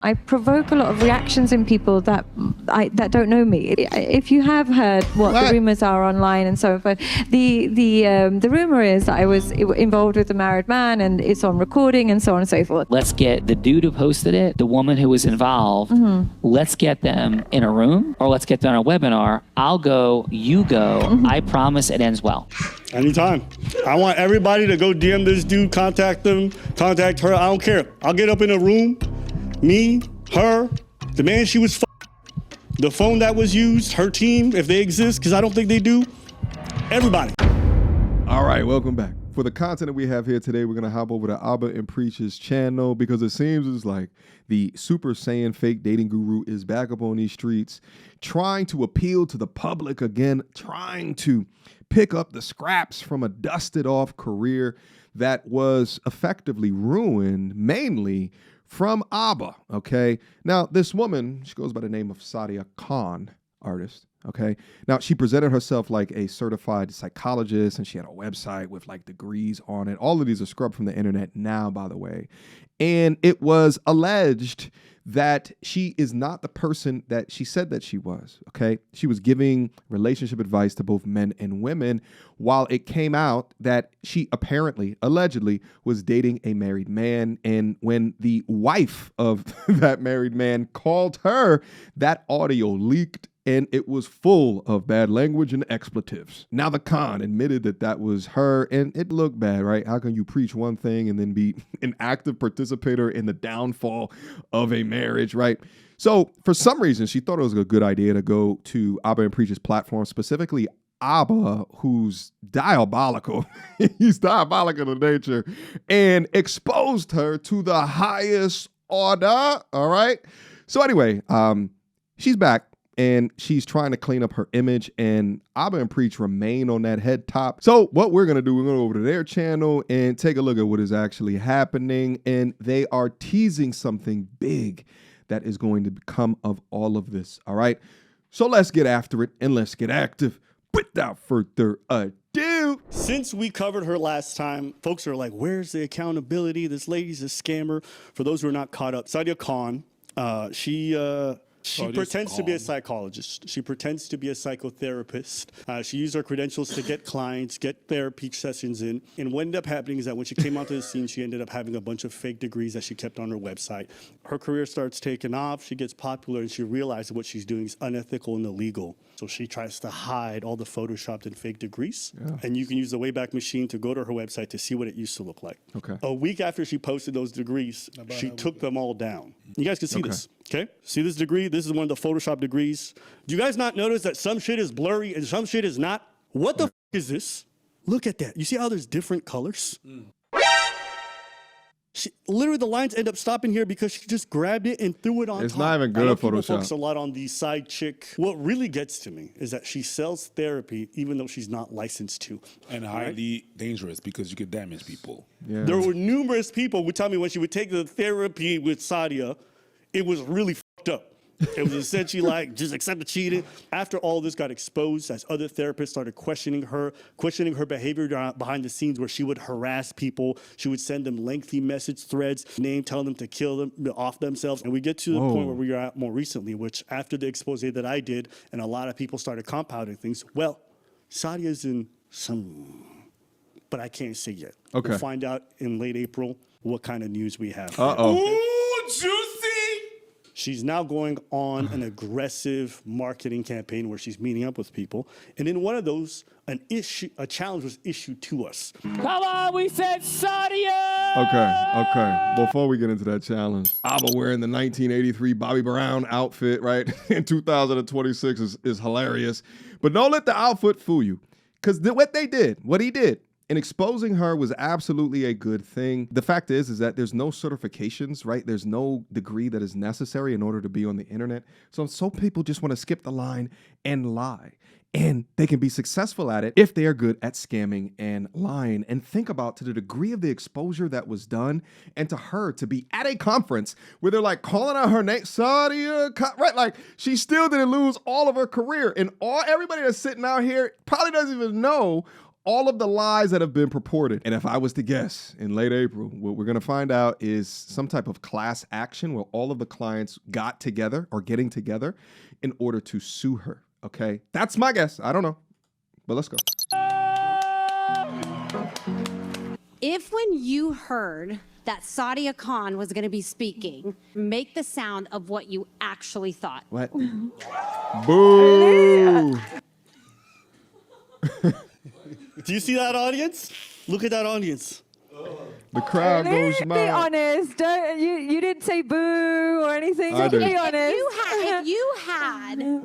I provoke a lot of reactions in people that don't know me. If you have heard what the rumors are online and so forth, the rumor is that I was involved with a married man and it's on recording and so on and so forth. Let's get the dude who posted it, the woman who was involved. Let's get them in a room or let's get them on a webinar. I'll go, you go. I promise it ends well. Anytime. I want everybody to go DM this dude, contact them, contact her. I don't care. I'll get up in a room. Me, her, the man she was the phone that was used, her team, if they exist, because I don't think they do. Everybody. All right, welcome back. For the content that we have here today, we're going to hop over to Abba and Preach's channel because it seems it's like the Super Saiyan fake dating guru is back up on these streets, trying to appeal to the public again, trying to pick up the scraps from a dusted off career that was effectively ruined mainly from Abba, okay? Now, this woman, she goes by the name of Sia Khan, artist, okay? Now, she presented herself like a certified psychologist, and she had a website with like degrees on it. All of these are scrubbed from the internet now, by the way. And it was alleged that she is not the person that she said that she was, okay? She was giving relationship advice to both men and women while it came out that she apparently, allegedly, was dating a married man. And when the wife of that married man called her, that audio leaked and it was full of bad language and expletives. Now the Khan admitted that that was her, and it looked bad, right? How can you preach one thing and then be an active participator in the downfall of a marriage, right? So for some reason, she thought it was a good idea to go to Abba and Preach's platform, specifically Abba, who's diabolical. He's diabolical in nature, and exposed her to the highest order, all right? So anyway, she's back. And she's trying to clean up her image, and Abba and Preach remain on that head top. So what we're going to do, we're going to go over to their channel and take a look at what is actually happening. And they are teasing something big that is going to come of all of this. All right. So let's get after it and let's get active without further ado. Since we covered her last time, folks are like, where's the accountability? This lady's a scammer. For those who are not caught up, Sia Khan, she pretends to be a psychologist. She pretends to be a psychotherapist. She used her credentials to get clients, get therapy sessions in. And what ended up happening is that when she came onto the scene, she ended up having a bunch of fake degrees that she kept on her website. Her career starts taking off. She gets popular, and she realizes what she's doing is unethical and illegal. So she tries to hide all the photoshopped and fake degrees. Yeah. And you can use the Wayback Machine to go to her website to see what it used to look like. Okay. A week after she posted those degrees, she took them all down. You guys can see this. Okay, see this degree? This is one of the Photoshop degrees. Do you guys not notice that some shit is blurry and some shit is not? What the f is this? Look at that. You see how there's different colors? Literally, the lines end up stopping here because she just grabbed it and threw it on top. It's not even good at Photoshop. People focus a lot on the side chick. What really gets to me is that she sells therapy even though she's not licensed to. And highly dangerous because you could damage people. Yeah. There were numerous people who would tell me when she would take the therapy with Sadia, it was really fucked up. It was essentially like, just accept the cheating. After all this got exposed, as other therapists started questioning her behavior behind the scenes where she would harass people, she would send them lengthy message threads, telling them to kill them, off themselves. And we get to the point where we are at more recently, which after the expose that I did, and a lot of people started compounding things, well, Sadia's in some, but I can't say yet. Okay. We'll find out in late April what kind of news we have. Ooh, juicy! She's now going on an aggressive marketing campaign where she's meeting up with people. And in one of those, a challenge was issued to us. Come on, we said Sadia! Okay. Before we get into that challenge, Abba wearing the 1983 Bobby Brown outfit, right? In 2026 is hilarious. But don't let the outfit fool you. Because what he did, and exposing her was absolutely a good thing. The fact is that there's no certifications, right? There's no degree that is necessary in order to be on the internet. So people just want to skip the line and lie. And they can be successful at it if they are good at scamming and lying. And think about to the degree of the exposure that was done, and to her to be at a conference where they're like calling out her name, Sadia, right? Like she still didn't lose all of her career. And everybody that's sitting out here probably doesn't even know all of the lies that have been purported. And if I was to guess, in late April, what we're going to find out is some type of class action where all of the clients got together or getting together in order to sue her. Okay, that's my guess. I don't know, but let's go. If when you heard that Sia Khan was going to be speaking, make the sound of what you actually thought. What? Boo! Do you see that audience? Look at that audience. The crowd goes Be mad. honest. Don't, you didn't say boo or anything. I did. Be honest. If you had, there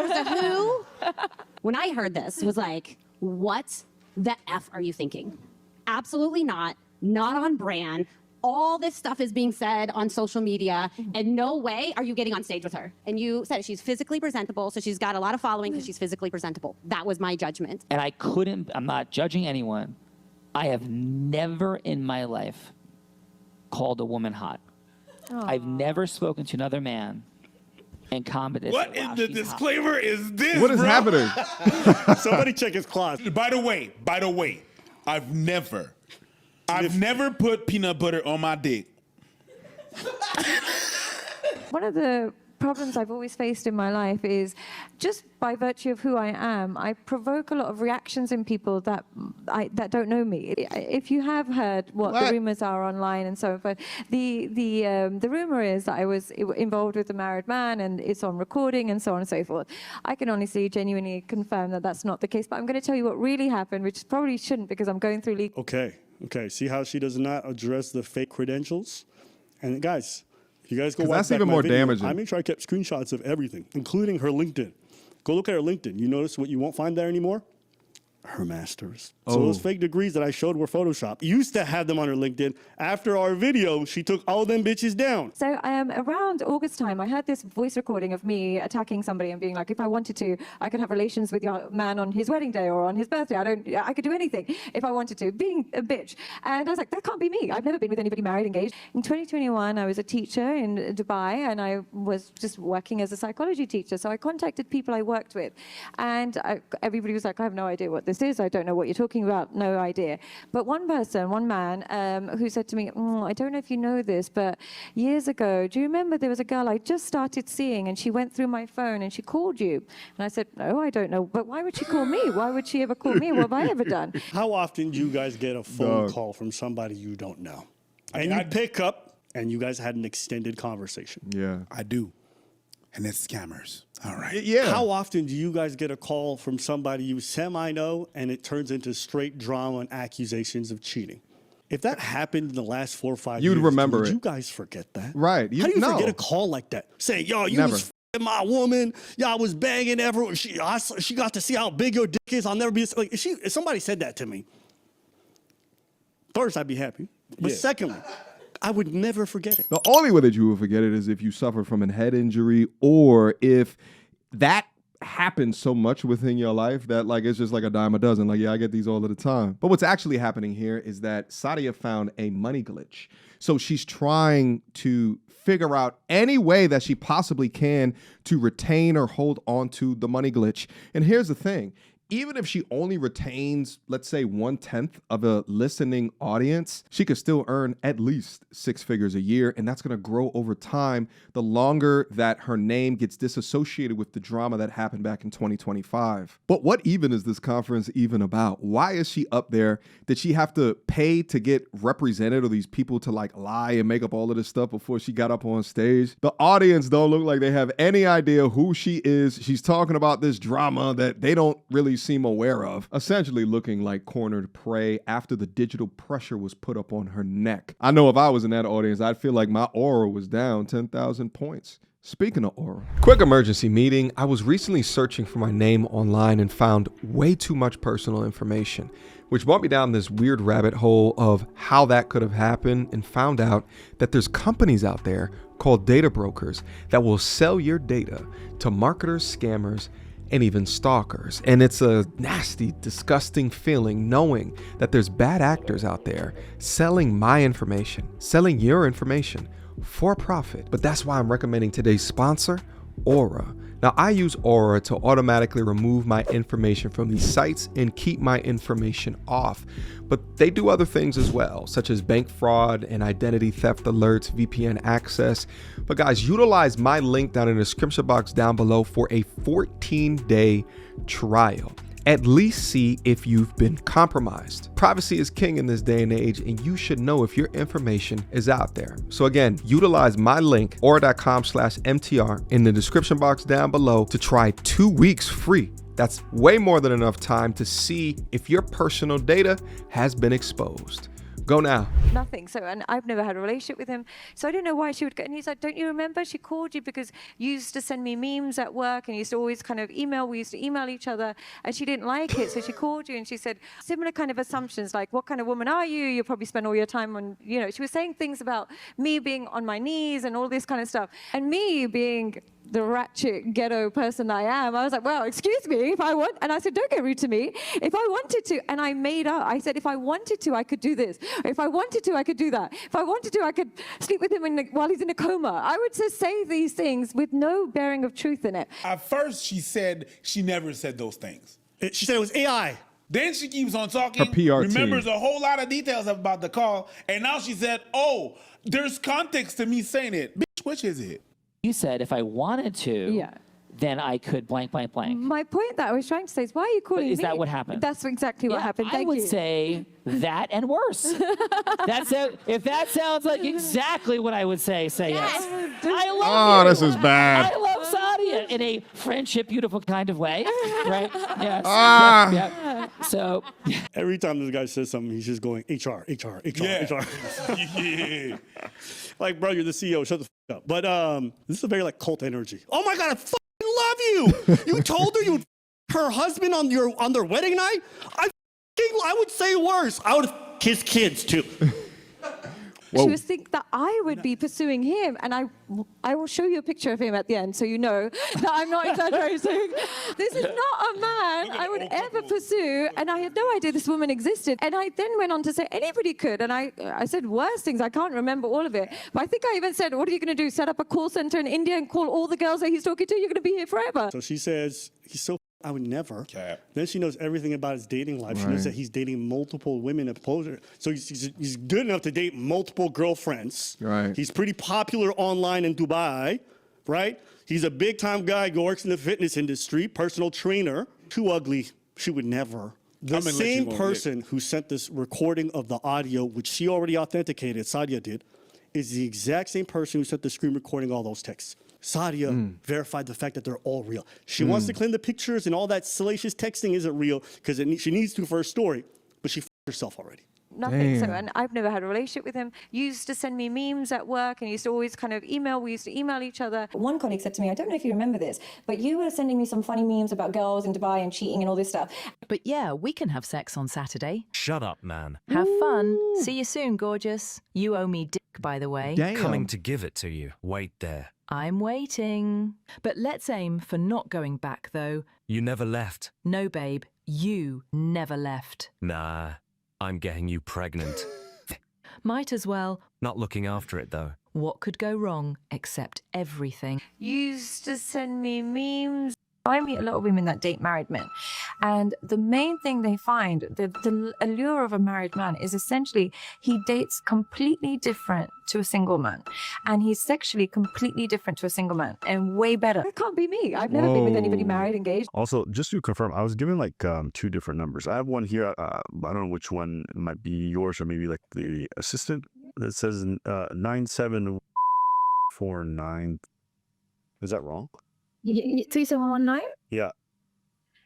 was a who. When I heard this, was like, what the F are you thinking? Absolutely not. Not on brand. All this stuff is being said on social media, and no way are you getting on stage with her. And you said she's physically presentable, so she's got a lot of following because she's physically presentable. That was my judgment. And I'm not judging anyone. I have never in my life called a woman hot. I've never spoken to another man and commented. What in the disclaimer is this? What is bro? happening? Somebody check his closet. By the way, I've never put peanut butter on my dick. One of the problems I've always faced in my life is just by virtue of who I am, I provoke a lot of reactions in people that don't know me. If you have heard what the rumors are online and so forth, the rumor is that I was involved with a married man and it's on recording and so on and so forth. I can honestly, genuinely confirm that that's not the case. But I'm going to tell you what really happened, which probably shouldn't because I'm going through legal. Okay. See how she does not address the fake credentials? And guys, if you guys go watch that's back even my more video, damaging. I made sure I kept screenshots of everything, including her LinkedIn. Go look at her LinkedIn. You notice what you won't find there anymore? Her masters. So those fake degrees that I showed were Photoshop. Used to have them on her LinkedIn. After our video, she took all them bitches down. So around August time, I heard this voice recording of me attacking somebody and being like, if I wanted to, I could have relations with your man on his wedding day or on his birthday. I could do anything if I wanted to, being a bitch. And I was like, that can't be me. I've never been with anybody married, engaged. In 2021, I was a teacher in Dubai and I was just working as a psychology teacher. So I contacted people I worked with and everybody was like, I have no idea what this is. I don't know what you're talking about. No idea. But one man, who said to me, I don't know if you know this, but years ago, do you remember there was a girl I just started seeing and she went through my phone and she called you? And I said, no, I don't know. But why would she call me? Why would she ever call me? What have I ever done? How often do you guys get a phone call from somebody you don't know? And you pick up and you guys had an extended conversation. Yeah. I do. And it's scammers. All right. Yeah. How often do you guys get a call from somebody you semi-know and it turns into straight drama and accusations of cheating? If that happened in the last 4 or 5 years, You'd remember would it. you guys forget that? Right. How do you forget a call like that? Say, yo, you was f***ing my woman. Y'all was banging everyone. She got to see how big your dick is. I'll never be like. If somebody said that to me, first I'd be happy, but secondly, I would never forget it. The only way that you will forget it is if you suffer from a head injury or if that happens so much within your life that like it's just like a dime a dozen. Like, yeah, I get these all of the time. But what's actually happening here is that Sia found a money glitch. So she's trying to figure out any way that she possibly can to retain or hold on to the money glitch. And here's the thing. Even if she only retains, let's say, 1/10 of a listening audience, she could still earn at least 6 figures a year. And that's going to grow over time the longer that her name gets disassociated with the drama that happened back in 2025. But what even is this conference even about? Why is she up there? Did she have to pay to get represented or these people to like lie and make up all of this stuff before she got up on stage? The audience don't look like they have any idea who she is. She's talking about this drama that they don't really seem aware of, essentially looking like cornered prey after the digital pressure was put up on her neck. I know if I was in that audience, I'd feel like my aura was down 10,000 points. Speaking of aura. Quick emergency meeting. I was recently searching for my name online and found way too much personal information, which brought me down this weird rabbit hole of how that could have happened and found out that there's companies out there called data brokers that will sell your data to marketers, scammers, and even stalkers. And it's a nasty, disgusting feeling knowing that there's bad actors out there selling my information, selling your information for profit. But that's why I'm recommending today's sponsor, Aura. Now, I use Aura to automatically remove my information from these sites and keep my information off, but they do other things as well, such as bank fraud and identity theft alerts, VPN access. But guys, utilize my link down in the description box down below for a 14-day trial. At least see if you've been compromised. Privacy is king in this day and age, and you should know if your information is out there. So again, utilize my link, aura.com/MTR, in the description box down below to try 2 weeks free. That's way more than enough time to see if your personal data has been exposed. Go now. Nothing. So, and I've never had a relationship with him. So I don't know why she would go. And he's like, don't you remember? She called you because you used to send me memes at work and you used to always kind of email. We used to email each other and she didn't like it. So she called you and she said similar kind of assumptions like, what kind of woman are you? You probably spend all your time on, you know, she was saying things about me being on my knees and all this kind of stuff. And me being the ratchet ghetto person I am, I was like, well, excuse me, if I want, and I said, don't get rude to me. If I wanted to, and I made up, I said, if I wanted to, I could do this. If I wanted to, I could do that. If I wanted to, I could sleep with him while he's in a coma. I would just say these things with no bearing of truth in it. At first, she said she never said those things. She said it was AI. Then she keeps on talking, Her PR remembers team. a whole lot of details about the call, and now she said, oh, there's context to me saying it. Bitch, which is it? You said if I wanted to, Yeah. then I could blank, blank, blank. My point that I was trying to say is, why are you calling me? Is that what happened? That's exactly what happened. I Thank would you. say that and worse. If that sounds like exactly what I would say yes. I love you. this is bad. I love Sadia in a friendship, beautiful kind of way, right? Yes. Yeah. So Every time this guy says something, he's just going HR. Yeah. Yeah. Like, bro, you're the CEO. Shut the f up. But this is a very like cult energy. Oh my God, I fucking love you. You told her you would her husband on their wedding night. I would say worse. I would his kids too. Whoa. She was thinking that I would be pursuing him, and I will show you a picture of him at the end so you know that I'm not exaggerating. This is not a man I would ever pursue, and I had no idea this woman existed. And I then went on to say anybody could, and I said worse things. I can't remember all of it, but I think I even said, what are you going to do, set up a call center in India and call all the girls that he's talking to? You're going to be here forever. So she says he's so I would never. Cap. Then she knows everything about his dating life. She knows that he's dating multiple women at Poser. So he's good enough to date multiple girlfriends. Right. He's pretty popular online in Dubai, right? He's a big time guy who works in the fitness industry, personal trainer. Too ugly. She would never. The I'm gonna let you same go on person who sent this recording of the audio, which she already authenticated, Sadia did, is the exact same person who sent the screen recording all those texts. Sadia verified the fact that they're all real. She wants to claim the pictures and all that salacious texting isn't real because she needs to for her story, but she f***ed herself already. Nothing. So, Damn. and I've never had a relationship with him. He used to send me memes at work and he used to always kind of email. We used to email each other. One colleague said to me, I don't know if you remember this, but you were sending me some funny memes about girls in Dubai and cheating and all this stuff. But yeah, we can have sex on Saturday. Shut up, man. Have fun. See you soon, gorgeous. You owe me dick, by the way. Damn. Coming to give it to you. Wait there. I'm waiting. But let's aim for not going back, though. You never left. No, babe, you never left. Nah, I'm getting you pregnant. Might as well. Not looking after it, though. What could go wrong except everything? Used to send me memes. I meet a lot of women that date married men. And the main thing they find, the allure of a married man is essentially he dates completely different to a single man. And he's sexually completely different to a single man and way better. That can't be me. I've never been with anybody married, engaged. Also, just to confirm, I was given like two different numbers. I have one here. I don't know which one might be yours or maybe like the assistant. That says 9749. Is that wrong? 3719? Yeah.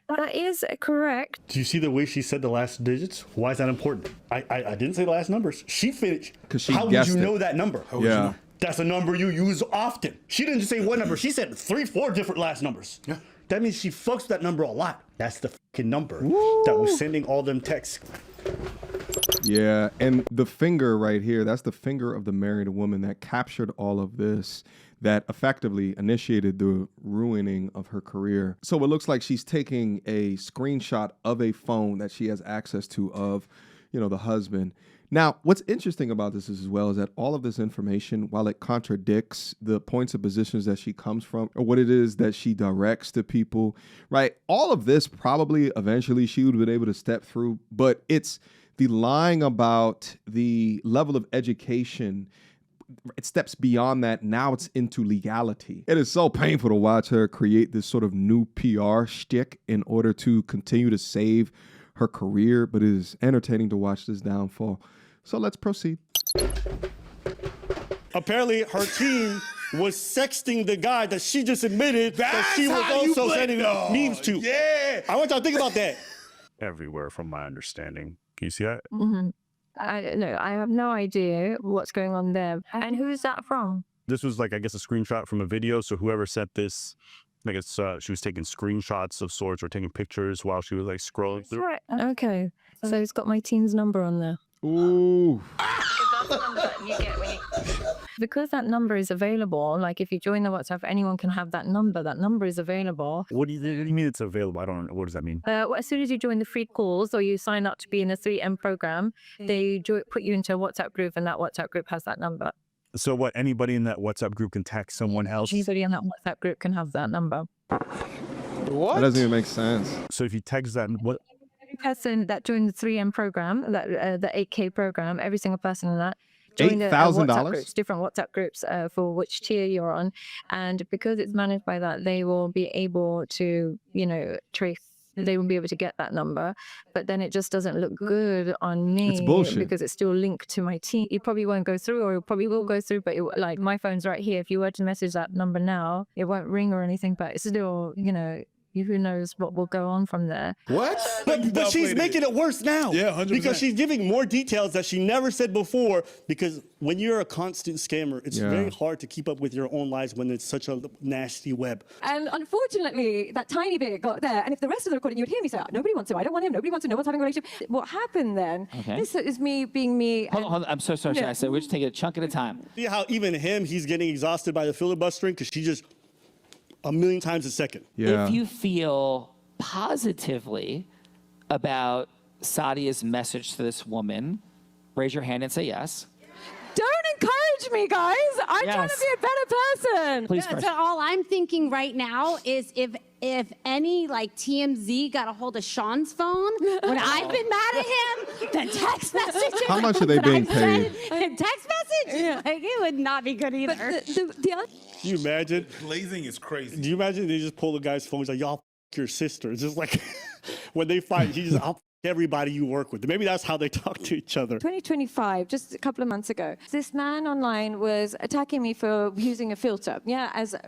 That is correct. Do you see the way she said the last digits? Why is that important? I didn't say the last numbers. She finished. 'Cause she How would guessed you it. know that number? How would you Yeah. know? That's a number you use often. She didn't just say one number. She said 3-4 different last numbers. Yeah. That means she fucks with that number a lot. That's the fucking number that was sending all them texts. Yeah, and the finger right here, that's the finger of the married woman that captured all of this, that effectively initiated the ruining of her career. So it looks like she's taking a screenshot of a phone that she has access to of, the husband. Now, what's interesting about this is, as well, is that all of this information, while it contradicts the points of positions that she comes from or what it is that she directs to people, right? All of this probably eventually she would have been able to step through, but it's the lying about the level of education. It steps beyond that. Now it's into legality. It is so painful to watch her create this sort of new PR shtick in order to continue to save her career, but it is entertaining to watch this downfall. So let's proceed. Apparently, her team was sexting the guy that she just admitted that she was also sending memes to. Yeah. I want y'all to think about that. Everywhere, from my understanding. Can you see that? I don't know. I have no idea what's going on there. And who is that from? This was like, I guess, a screenshot from a video. So whoever sent this, I guess she was taking screenshots of sorts or taking pictures while she was like scrolling through. Right. Okay. So it's got my team's number on there. Ooh. Because that number is available, like if you join the WhatsApp, anyone can have that number. That number is available. What do you mean it's available? I don't know. What does that mean? Well, as soon as you join the free calls or you sign up to be in a 3M program, they put you into a WhatsApp group, and that WhatsApp group has that number. So what, anybody in that WhatsApp group can text someone else? Anybody in that WhatsApp group can have that number. What? That doesn't even make sense. So if you text that, what? Every person that joined the 3M program, the 8K program, every single person in that, join the WhatsApp groups, different WhatsApp groups for which tier you're on. And because it's managed by that, they will be able to, trace, they will be able to get that number. But then it just doesn't look good on me. It's bullshit. Because it's still linked to my team. It probably won't go through, or it probably will go through, but like my phone's right here. If you were to message that number now, it won't ring or anything, but it's still, who knows what will go on from there. What? But she's making it worse now. Yeah, 100%. Because she's giving more details that she never said before. Because when you're a constant scammer, it's very hard to keep up with your own lives when it's such a nasty web. And unfortunately, that tiny bit got there. And if the rest of the recording, you would hear me say, nobody wants to, I don't want him, nobody wants to know what's having a relationship. What happened then, this is me being me. Hold on, I'm so sorry. I said we're just taking a chunk at a time. See how even he's getting exhausted by the filibustering because she just a million times a second. Yeah. If you feel positively about Sadia's message to this woman, raise your hand and say yes. Don't encourage me, guys. I'm trying to be a better person. Please, So all I'm thinking right now is if any like TMZ got a hold of Sean's phone when I've been mad at him, the text messages. How much are they being paid? Text message? Like it would not be good either. Can you imagine? Blazing is crazy. Do you imagine they just pull the guy's phone? He's like, y'all your sister. It's just like when they fight, he just, I'll everybody you work with. Maybe that's how they talk to each other. 2025, just a couple of months ago, this man online was attacking me for using a filter,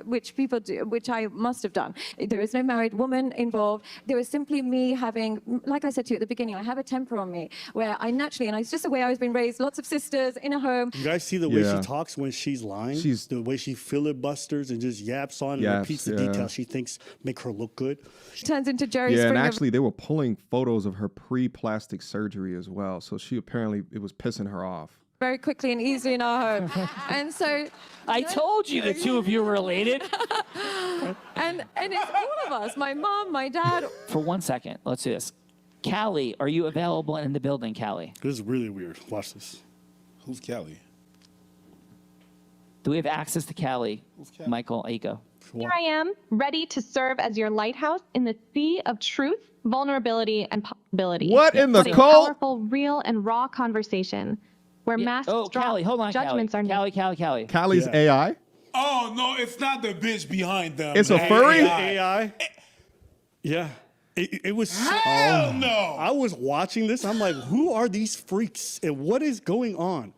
which people do, which I must have done. There is no married woman involved. There was simply me having, like I said to you at the beginning, I have a temper on me where I naturally, and it's just the way I was being raised, lots of sisters in a home. You guys see the way she talks when she's lying? The way she filibusters and just yaps on and repeats the details she thinks make her look good. She turns into Jerry Springer. And actually they were pulling photos of her pre-plastic surgery as well. So she apparently, it was pissing her off. Very quickly and easily in our home. And so... I told you the two of you were related. and it's all of us, my mom, my dad. For 1 second, let's do this. Callie, are you available in the building, Callie? This is really weird. Watch this. Who's Callie? Do we have access to Callie? Michael, Aiko. Here I am, ready to serve as your lighthouse in the sea of truth, vulnerability, and possibility. What in the For a cult? powerful, real, and raw conversation where masks drop, Callie, hold on, judgments are Callie. Callie's AI? Oh, no, it's not the bitch behind them. It's a furry? AI? Yeah. It was... Hell no! I was watching this. I'm like, who are these freaks? And what is going on?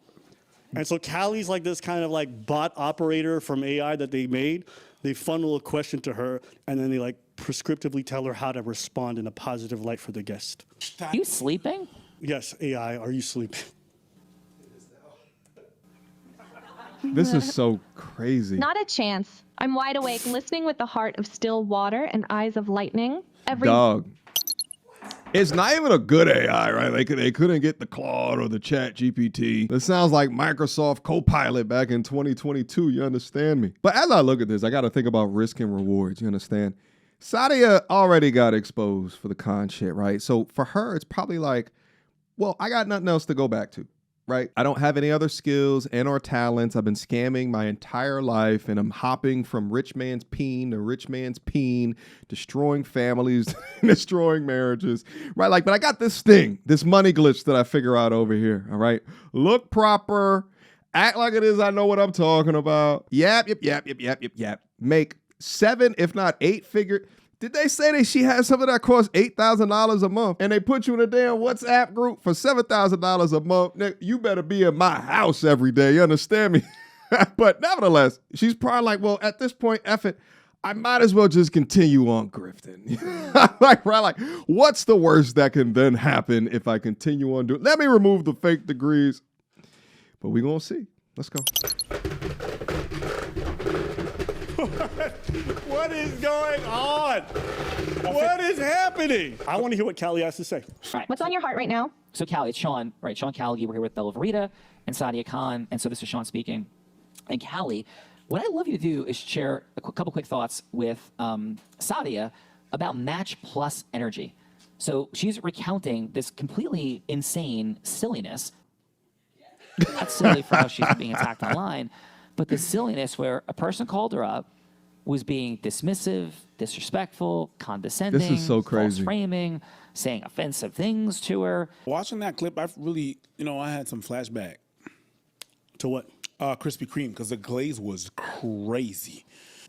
And so Callie's like this kind of like bot operator from AI that they made. They funnel a question to her, and then they like prescriptively tell her how to respond in a positive light for the guest. Are you sleeping? Yes, AI, are you sleeping? This is so crazy. Not a chance. I'm wide awake, listening with the heart of still water and eyes of lightning. Dog. It's not even a good AI, right? They couldn't get the Claude or the Chat GPT. It sounds like Microsoft Copilot back in 2022. You understand me? But as I look at this, I got to think about risk and rewards. You understand? Sadia already got exposed for the con shit, right? So for her, it's probably like, well, I got nothing else to go back to. right? I don't have any other skills and or talents. I've been scamming my entire life, and I'm hopping from rich man's peen to rich man's peen, destroying families, destroying marriages, right? Like, but I got this thing, this money glitch that I figure out over here, all right? Look proper, act like it is I know what I'm talking about. Yap. Make 7, if not 8 figure. Did they say that she had something that costs $8,000 a month and they put you in a damn WhatsApp group for $7,000 a month? Nick, you better be in my house every day. You understand me? But nevertheless, she's probably like, well, at this point, F it, I might as well just continue on grifting. like, what's the worst that can then happen if I continue on doing? Let me remove the fake degrees. But we're going to see. Let's go. What is going on? What is happening? I want to hear what Callie has to say. Right. What's on your heart right now? So Callie, it's Sean, right? Sean Callie, we're here with Bella Verita and Sia Khan, and so this is Sean speaking. And Callie, what I'd love you to do is share a couple quick thoughts with Sadia about Match Plus energy. So she's recounting this completely insane silliness. Not silly for how she's being attacked online, but the silliness where a person called her up, was being dismissive, disrespectful, condescending, this is so crazy. false framing, saying offensive things to her. Watching that clip, I really, I had some flashback. To what? Krispy Kreme, because the glaze was crazy.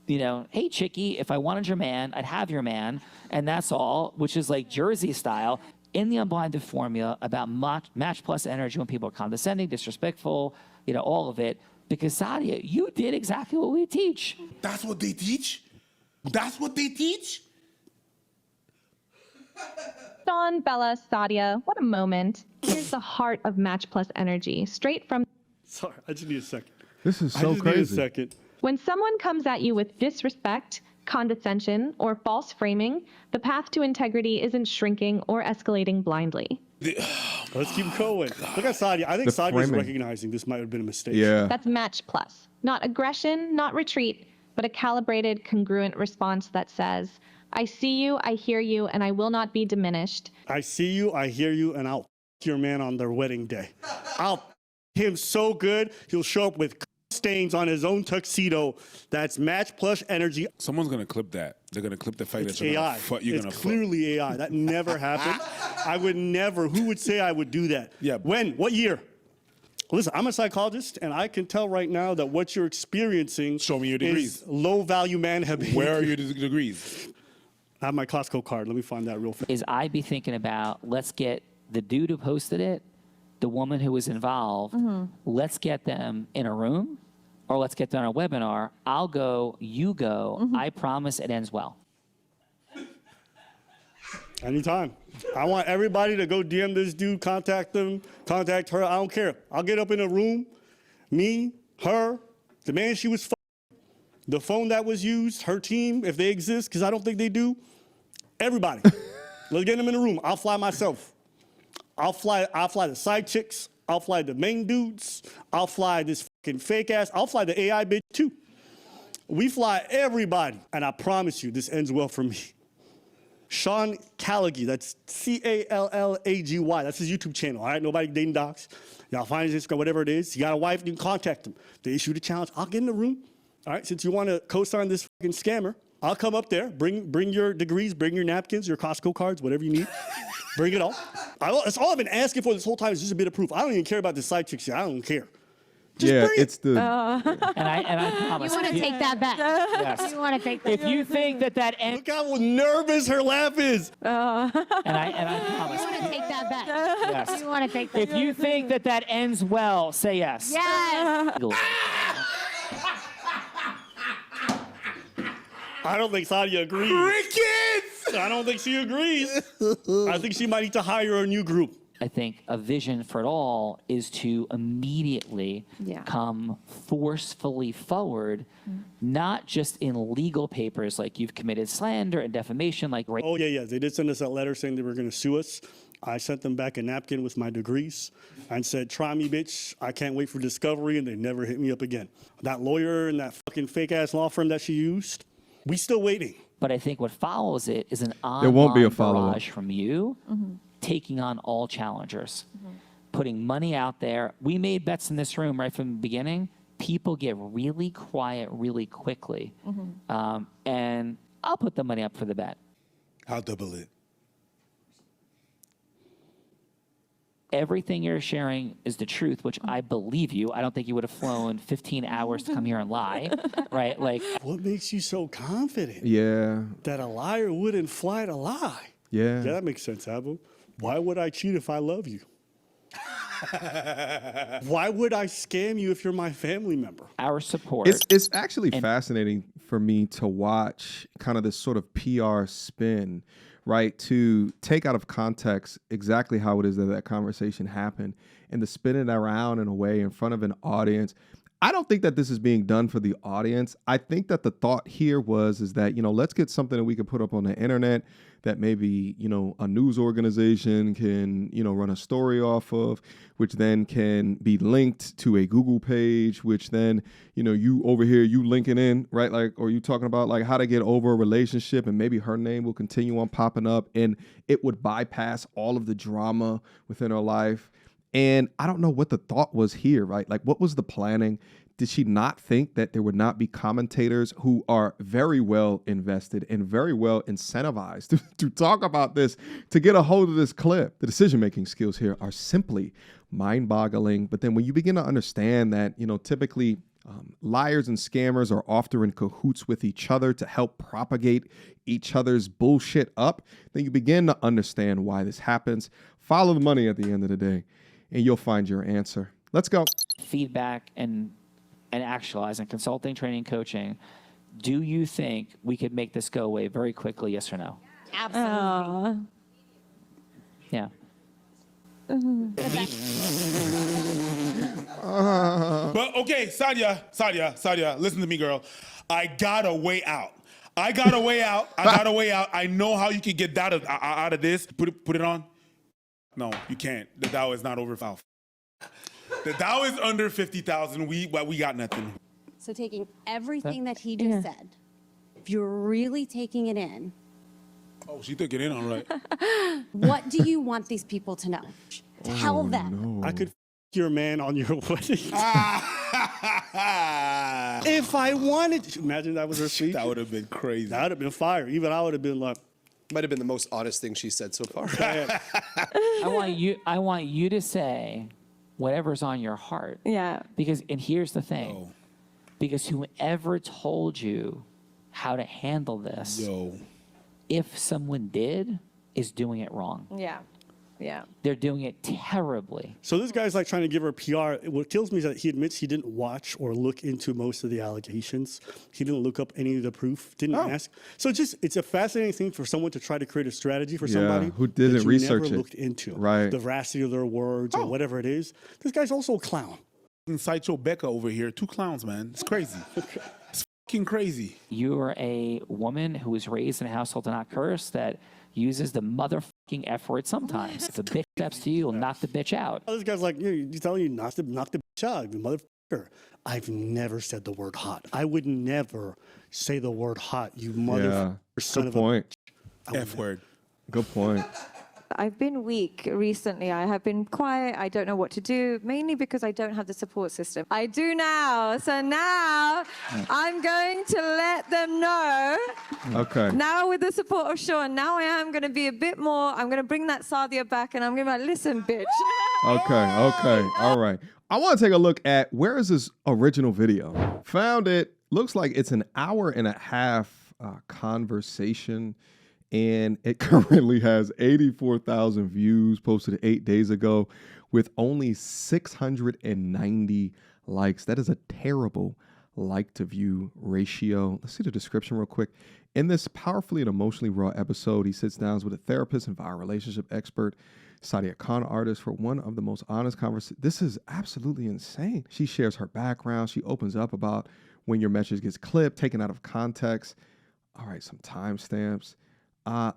Hey, chickie, if I wanted your man, I'd have your man, and that's all, which is like Jersey style. In the unblinded formula about Match Plus energy when people are condescending, disrespectful, all of it. Because Sadia, you did exactly what we teach. That's what they teach? That's what they teach? Sean, Bella, Sadia, what a moment. Here's the heart of Match Plus energy, straight from... Sorry, I just need a second. This is so I just crazy. need a second. When someone comes at you with disrespect, condescension, or false framing, the path to integrity isn't shrinking or escalating blindly. Let's keep going. Look at Sadia. I think Sadia's recognizing this might have been a mistake. Yeah. That's Match Plus. Not aggression, not retreat, but a calibrated, congruent response that says, I see you, I hear you, and I will not be diminished. I see you, I hear you, and I'll f your man on their wedding day. I'll f him so good, he'll show up with stains on his own tuxedo. That's Match Plus energy. Someone's going to clip that. They're going to clip the fact It's that you're AI. It's clearly AI. That never happened. I would never. Who would say I would do that? Yeah. When? What year? Listen, I'm a psychologist, and I can tell right now that what you're experiencing Show me your degrees. is low-value man behavior. Where are your degrees? I have my Costco card. Let me find that real fast. Is I be thinking about, let's get the dude who posted it, the woman who was involved, let's get them in a room, or let's get them on a webinar. I'll go, you go. I promise it ends well. Anytime. I want everybody to go DM this dude, contact them, contact her. I don't care. I'll get up in a room, me, her, the man she was the phone that was used, her team, if they exist, because I don't think they do. Everybody. Let's get them in a room. I'll fly myself. I'll fly the side chicks. I'll fly the main dudes. I'll fly this fucking fake ass. I'll fly the AI bitch too. We fly everybody. And I promise you, this ends well for me. Sean Callagy, that's Callagy. That's his YouTube channel, all right? Nobody dating docs. Y'all find his Instagram, whatever it is. You got a wife, you can contact him. They issue the challenge. I'll get in the room. All right, since you want to co-star on this fucking scammer, I'll come up there, bring your degrees, bring your napkins, your Costco cards, whatever you need. Bring it all. That's all I've been asking for this whole time is just a bit of proof. I don't even care about the side chicks here. I don't care. Just it's the. And I promise. You want to take that back. Yes. You want to take that If you think that ends, Look how nervous her laugh is. and I promise. You want to take that back. Yes. You want to take that If you think that ends well, say yes. Yes. I don't think Sadia agrees. Crickets! I don't think she agrees. I think she might need to hire a new group. I think a vision for it all is to immediately come forcefully forward, not just in legal papers like you've committed slander and defamation, like rape. Oh, yeah. They did send us a letter saying they were going to sue us. I sent them back a napkin with my degrees and said, try me, bitch. I can't wait for discovery, and they never hit me up again. That lawyer and that fucking fake-ass law firm that she used, we still waiting. But I think what follows it is an There won't be a online follow-up. barrage from you taking on all challengers. putting money out there. We made bets in this room right from the beginning. People get really quiet really quickly. And I'll put the money up for the bet. I'll double it. Everything you're sharing is the truth, which I believe you. I don't think you would have flown 15 hours to come here and lie, right? Like, what makes you so confident? Yeah. That a liar wouldn't fly to lie. Yeah. Yeah, that makes sense, Abu. Why would I cheat if I love you? Why would I scam you if you're my family member? Our support. It's actually fascinating for me to watch kind of this sort of PR spin, right? To take out of context exactly how it is that that conversation happened and to spin it around in a way in front of an audience. I don't think that this is being done for the audience. I think that the thought here is that, let's get something that we can put up on the internet that maybe, a news organization can, run a story off of, which then can be linked to a Google page, which then, you over here, you linking in, right? Like, or you talking about like how to get over a relationship and maybe her name will continue on popping up and it would bypass all of the drama within her life. And I don't know what the thought was here, right? Like, what was the planning? Did she not think that there would not be commentators who are very well invested and very well incentivized to talk about this, to get a hold of this clip? The decision-making skills here are simply mind-boggling. But then when you begin to understand that, typically liars and scammers are often in cahoots with each other to help propagate each other's bullshit up, then you begin to understand why this happens. Follow the money at the end of the day, and you'll find your answer. Let's go. Feedback and actualize and consulting, training, coaching. Do you think we could make this go away very quickly? Yes or no? Absolutely. Yeah. But okay, Sadia, listen to me, girl. I got a way out. I got a way out. I know how you can get out of this. Put it on. No, you can't. The Dow is not over 5. The Dow is under 50,000. We got nothing. So taking everything that he just said, if you're really taking it in, oh, she took it in, all right. what do you want these people to know? Tell them. No. I could your man on your wedding. If I wanted to. Imagine that was her speech. That would have been crazy. That would have been fire. Even I would have been like. Might have been the most honest thing she said so far. I want you to say whatever's on your heart. Yeah. And here's the thing. Because whoever told you how to handle this, if someone did, is doing it wrong. Yeah. Yeah. They're doing it terribly. So this guy's like trying to give her PR. What kills me is that he admits he didn't watch or look into most of the allegations. He didn't look up any of the proof, didn't ask. So it's a fascinating thing for someone to try to create a strategy for somebody who didn't that you research never it. looked into. Right. The veracity of their words or whatever it is. This guy's also a clown. Sideshow Becca over here. 2 clowns, man. It's crazy. It's fucking crazy. You are a woman who was raised in a household to not curse that uses the motherfucking F word sometimes. If a bitch steps to you, you'll knock the bitch out. This guy's like, you're telling you not to knock the bitch out, you motherfucker. I've never said the word hot. I would never say the word hot, you motherfucker. Son of a bitch. F word. Good point. I've been weak recently. I have been quiet. I don't know what to do, mainly because I don't have the support system. I do now. So now I'm going to let them know. Okay. Now with the support of Sean, now I am going to be a bit more, I'm going to bring that Sadia back and I'm going to be like, listen, bitch. Okay. All right. I want to take a look at where is this original video? Found it. Looks like it's an 1.5 hour conversation. And it currently has 84,000 views, posted 8 days ago, with only 690 likes. That is a terrible like to view ratio. Let's see the description real quick. In this powerfully and emotionally raw episode, he sits down with a therapist and viral relationship expert, Sia Khan artist, for one of the most honest conversations. This is absolutely insane. She shares her background. She opens up about when your message gets clipped, taken out of context. All right, some timestamps.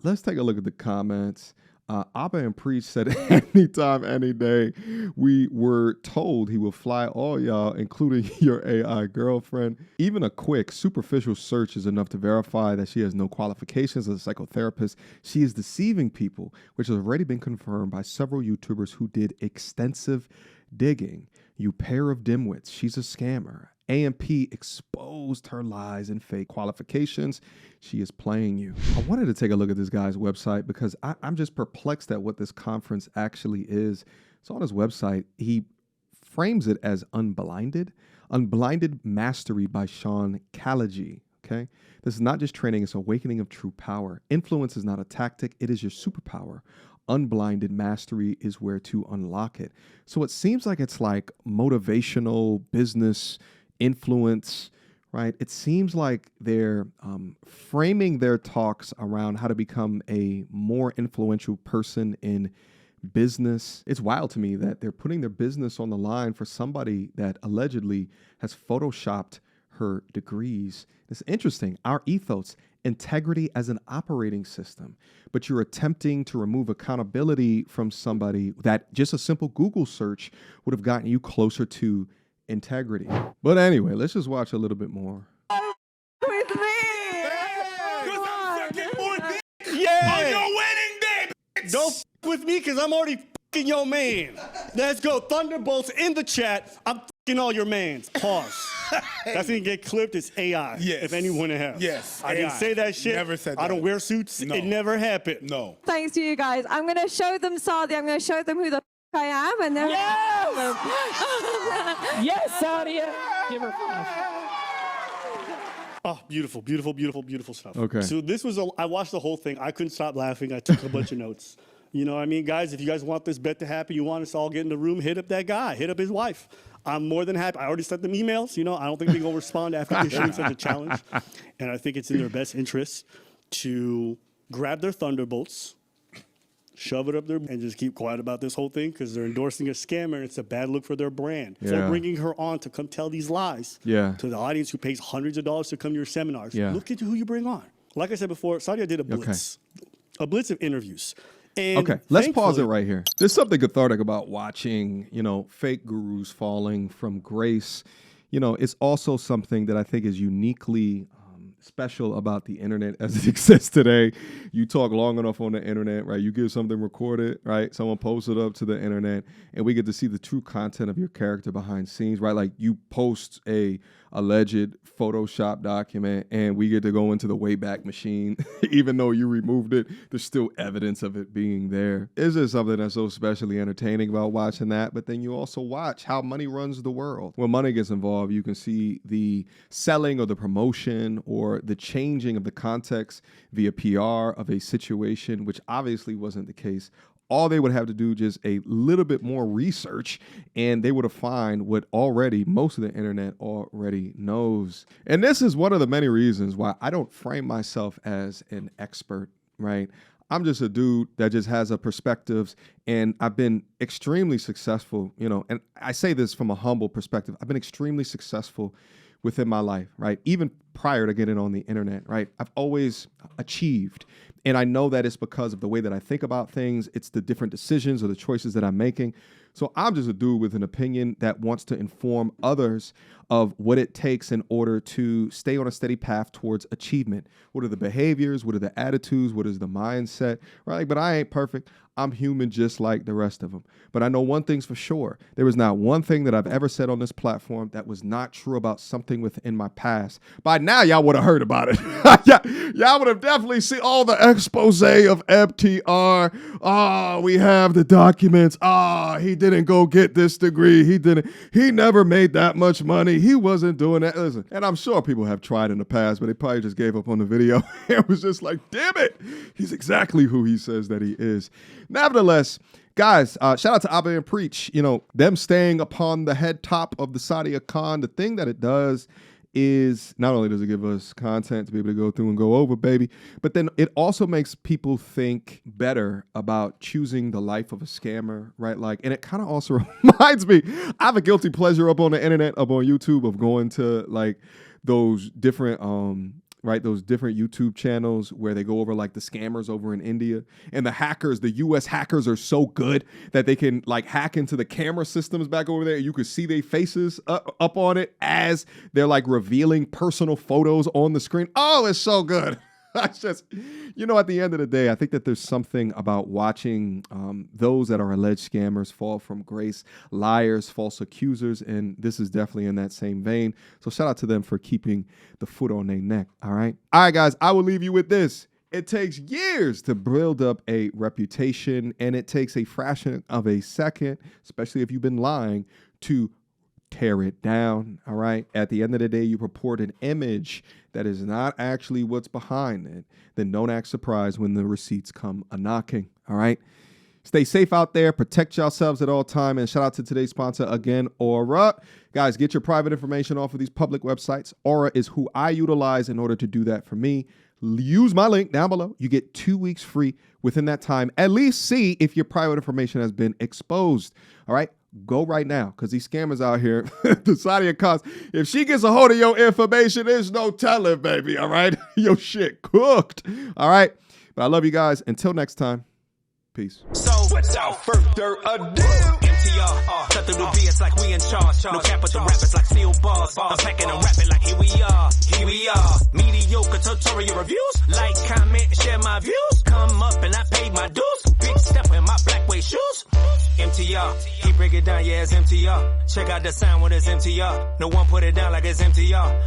Let's take a look at the comments. Abba and Preach said anytime, any day, we were told he will fly all y'all, including your AI girlfriend. Even a quick, superficial search is enough to verify that she has no qualifications as a psychotherapist. She is deceiving people, which has already been confirmed by several YouTubers who did extensive digging. You pair of dimwits, she's a scammer. AMP exposed her lies and fake qualifications. She is playing you. I wanted to take a look at this guy's website because I'm just perplexed at what this conference actually is. So on his website, he frames it as Unblinded. Unblinded Mastery by Sean Kalaji. Okay? This is not just training, it's awakening of true power. Influence is not a tactic, it is your superpower. Unblinded mastery is where to unlock it. So it seems like it's like motivational business influence, right? It seems like they're framing their talks around how to become a more influential person in business. It's wild to me that they're putting their business on the line for somebody that allegedly has photoshopped her degrees. It's interesting. Our ethos, integrity as an operating system, but you're attempting to remove accountability from somebody that just a simple Google search would have gotten you closer to integrity. But anyway, let's just watch a little bit more. With me. Yeah. On your wedding day, bitch. Don't f with me because I'm already fucking your man. Let's go. Thunderbolts in the chat. I'm fucking all your mans. Pause. That's gonna get clipped. It's AI. Yes. If anyone has. Yes. I didn't AI. say that shit. Never said I that. don't wear suits. No. It never happened. No. Thanks to you guys. I'm going to show them Sadia. I'm going to show them who the I am. And then Yes, Sadia. Give her 5. Oh, beautiful, beautiful, beautiful, beautiful stuff. Okay. So this was, I watched the whole thing. I couldn't stop laughing. I took a bunch of notes. You know what I mean? Guys, if you guys want this bet to happen, you want us to all get in the room, hit up that guy, hit up his wife. I'm more than happy. I already sent them emails. You know, I don't think they're going to respond after issuing such a challenge. And I think it's in their best interest to grab their thunderbolts, shove it up there, and just keep quiet about this whole thing because they're endorsing a scammer and it's a bad look for their brand. Yeah. For bringing her on to come tell these lies Yeah. to the audience who pays hundreds of dollars to come to your seminars. Yeah. Look at who you bring on. Like I said before, Sadia did a blitz. A blitz of interviews. And Okay, let's pause it thankfully- right here. There's something cathartic about watching, fake gurus falling from grace. It's also something that I think is uniquely special about the internet as it exists today. You talk long enough on the internet, right? You get something recorded, right? Someone posts it up to the internet, and we get to see the true content of your character behind scenes, right? Like you post a alleged Photoshop document, and we get to go into the Wayback Machine. Even though you removed it, there's still evidence of it being there. It's just something that's so especially entertaining about watching that. But then you also watch how money runs the world. When money gets involved, you can see the selling or the promotion or the changing of the context via PR of a situation, which obviously wasn't the case. All they would have to do just a little bit more research, and they would have found what already most of the internet already knows. And this is one of the many reasons why I don't frame myself as an expert, right? I'm just a dude that just has a perspectives, and I've been extremely successful, and I say this from a humble perspective. I've been extremely successful within my life, right? Even prior to getting on the internet, right? I've always achieved. And I know that it's because of the way that I think about things. It's the different decisions or the choices that I'm making. So I'm just a dude with an opinion that wants to inform others of what it takes in order to stay on a steady path towards achievement. What are the behaviors? What are the attitudes? What is the mindset? Right? But I ain't perfect. I'm human just like the rest of them. But I know one thing's for sure. There is not one thing that I've ever said on this platform that was not true about something within my past. By now, y'all would have heard about it. Y'all would have definitely seen all the expose of MTR. Oh, we have the documents. He didn't go get this degree. He never made that much money. He wasn't doing that. Listen, and I'm sure people have tried in the past, but they probably just gave up on the video. It was just like, damn it. He's exactly who he says that he is. Nevertheless, guys, shout out to Abba and Preach. Them staying upon the head top of the Sia Khan. The thing that it does is not only does it give us content to be able to go through and go over, baby, but then it also makes people think better about choosing the life of a scammer, right? And it kind of also reminds me, I have a guilty pleasure up on the internet, up on YouTube, of going to those different right? Those different YouTube channels where they go over like the scammers over in India, and the hackers, the US hackers are so good that they can like hack into the camera systems back over there. You could see their faces up on it as they're like revealing personal photos on the screen. Oh, it's so good. It's just, at the end of the day, I think that there's something about watching those that are alleged scammers fall from grace, liars, false accusers, and this is definitely in that same vein. So shout out to them for keeping the foot on their neck, all right? All right, guys, I will leave you with this. It takes years to build up a reputation, and it takes a fraction of a second, especially if you've been lying, to tear it down, all right? At the end of the day, you purport an image that is not actually what's behind it, then don't act surprised when the receipts come a-knocking, all right? Stay safe out there. Protect yourselves at all time. And shout out to today's sponsor again, Aura. Guys, get your private information off of these public websites. Aura is who I utilize in order to do that for me. Use my link down below. You get 2 weeks free within that time. At least see if your private information has been exposed, all right? Go right now, because these scammers out here, the Sia Khan, if she gets a hold of your information, there's no telling, baby, all right? Your shit cooked, all right? But I love you guys. Until next time, peace. So, without further ado, MTR, cut through the BS like we in charge. No cap with the rappers like steel bars. I'm packing and rapping like here we are. Here we are. Mediocre tutorial reviews. Like, comment, share my views. Come up and I paid my dues. Big step in my black way shoes. MTR, he break it down, yeah, it's MTR. Check out the sound when it's MTR. No one put it down like it's MTR.